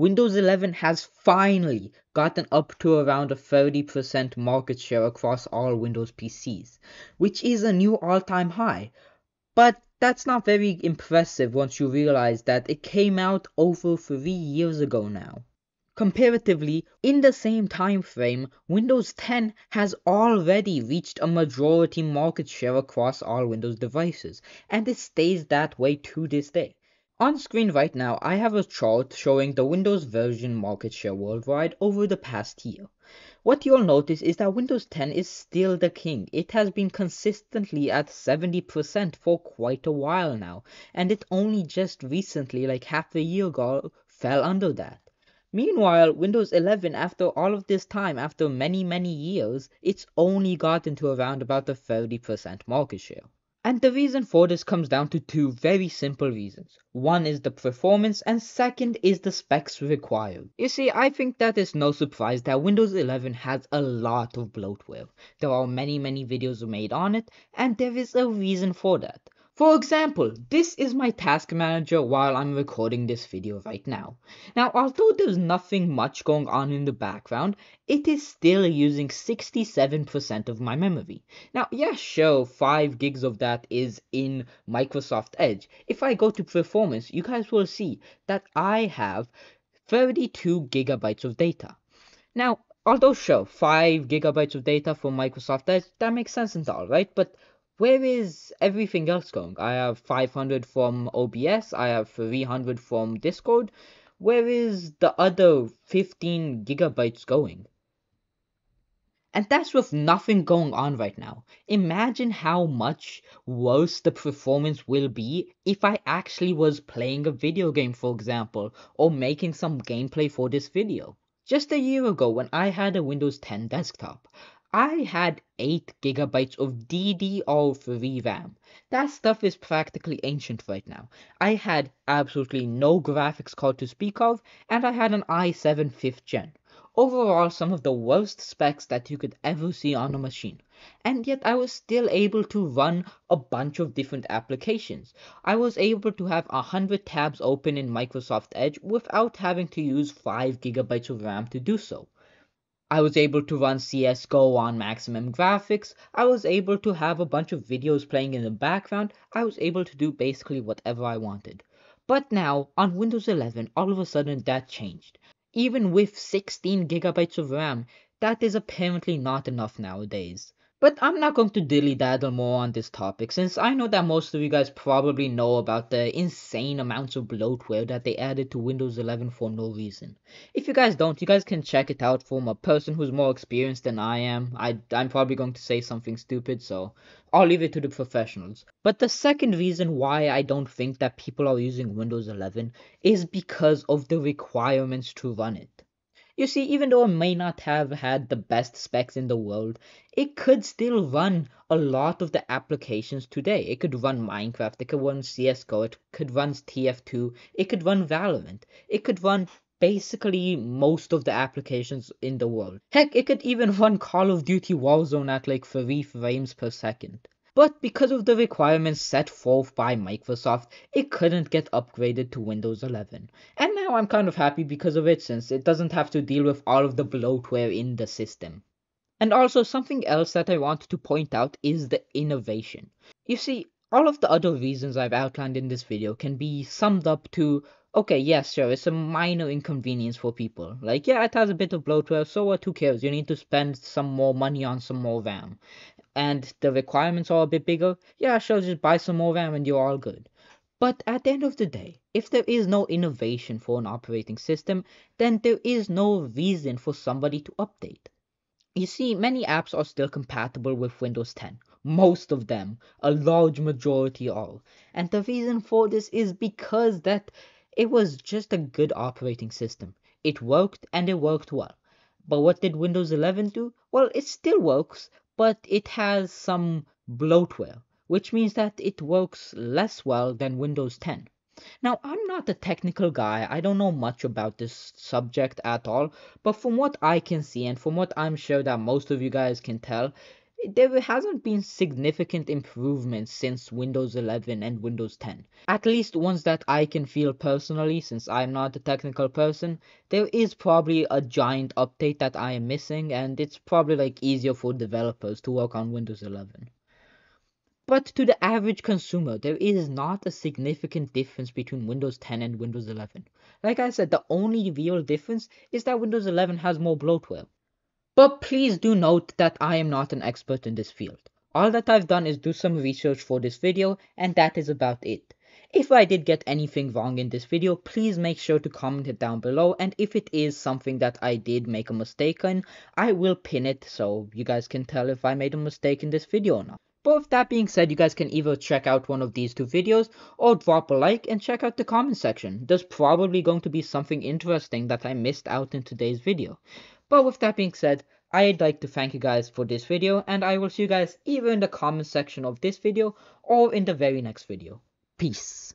Windows 11 has finally gotten up to around a 30% market share across all Windows PCs, which is a new all-time high. But that's not very impressive once you realize that it came out over 3 years ago now. Comparatively, in the same time frame, Windows 10 has already reached a majority market share across all Windows devices, and it stays that way to this day. On screen right now, I have a chart showing the Windows version market share worldwide over the past year. What you'll notice is that Windows 10 is still the king. It has been consistently at 70% for quite a while now, and it only just recently, like half a year ago, fell under that. Meanwhile, Windows 11, after all of this time, after many years, it's only gotten to around about the 30% market share. And the reason for this comes down to two very simple reasons. One is the performance, and second is the specs required. You see, I think that is no surprise that Windows 11 has a lot of bloatware. There are many videos made on it, and there is a reason for that. For example, this is my task manager while I'm recording this video right now. Now, although there's nothing much going on in the background, it is still using 67% of my memory. Now, yeah, sure, 5 gigs of that is in Microsoft Edge. If I go to performance, you guys will see that I have 32 gigabytes of data. Now, although sure, 5 gigabytes of data from Microsoft Edge, that makes sense and all, right? But where is everything else going? I have 500 from OBS, I have 300 from Discord. Where is the other 15 gigabytes going? And that's with nothing going on right now. Imagine how much worse the performance will be if I actually was playing a video game, for example, or making some gameplay for this video. Just a year ago, when I had a Windows 10 desktop, I had 8 gigabytes of DDR3 RAM. That stuff is practically ancient right now. I had absolutely no graphics card to speak of, and I had an i7 5th gen. Overall, some of the worst specs that you could ever see on a machine. And yet I was still able to run a bunch of different applications. I was able to have 100 tabs open in Microsoft Edge without having to use 5 gigabytes of RAM to do so. I was able to run CSGO on maximum graphics. I was able to have a bunch of videos playing in the background. I was able to do basically whatever I wanted. But now, on Windows 11, all of a sudden that changed. Even with 16 gigabytes of RAM, that is apparently not enough nowadays. But I'm not going to dilly-daddle more on this topic, since I know that most of you guys probably know about the insane amounts of bloatware that they added to Windows 11 for no reason. If you guys don't, you guys can check it out from a person who's more experienced than I am. I'm probably going to say something stupid, so I'll leave it to the professionals. But the second reason why I don't think that people are using Windows 11 is because of the requirements to run it. You see, even though it may not have had the best specs in the world, it could still run a lot of the applications today. It could run Minecraft, it could run CSGO, it could run TF2, it could run Valorant, it could run basically most of the applications in the world. Heck, it could even run Call of Duty Warzone at like 3 frames per second. But because of the requirements set forth by Microsoft, it couldn't get upgraded to Windows 11. And now I'm kind of happy because of it, since it doesn't have to deal with all of the bloatware in the system. And also, something else that I want to point out is the innovation. You see, all of the other reasons I've outlined in this video can be summed up to, okay, yes, sure, it's a minor inconvenience for people. Like, yeah, it has a bit of bloatware, so what, who cares? You need to spend some more money on some more RAM. And the requirements are a bit bigger, yeah, sure, just buy some more RAM and you're all good. But at the end of the day, if there is no innovation for an operating system, then there is no reason for somebody to update. You see, many apps are still compatible with Windows 10. Most of them, a large majority are. And the reason for this is because that it was just a good operating system. It worked and it worked well. But what did Windows 11 do? Well, it still works, but it has some bloatware, which means that it works less well than Windows 10. Now, I'm not a technical guy, I don't know much about this subject at all, but from what I can see and from what I'm sure that most of you guys can tell, There hasn't been significant improvements since Windows 11 and Windows 10. At least ones that I can feel personally, since I'm not a technical person. There is probably a giant update that I am missing, and it's probably like easier for developers to work on Windows 11. But to the average consumer, there is not a significant difference between Windows 10 and Windows 11. Like I said, the only real difference is that Windows 11 has more bloatware. But please do note that I am not an expert in this field. All that I've done is do some research for this video, and that is about it. If I did get anything wrong in this video, please make sure to comment it down below, and if it is something that I did make a mistake in, I will pin it so you guys can tell if I made a mistake in this video or not. But with that being said, you guys can either check out one of these two videos or drop a like and check out the comment section. There's probably going to be something interesting that I missed out in today's video. But with that being said, I'd like to thank you guys for this video, and I will see you guys either in the comment section of this video or in the very next video. Peace.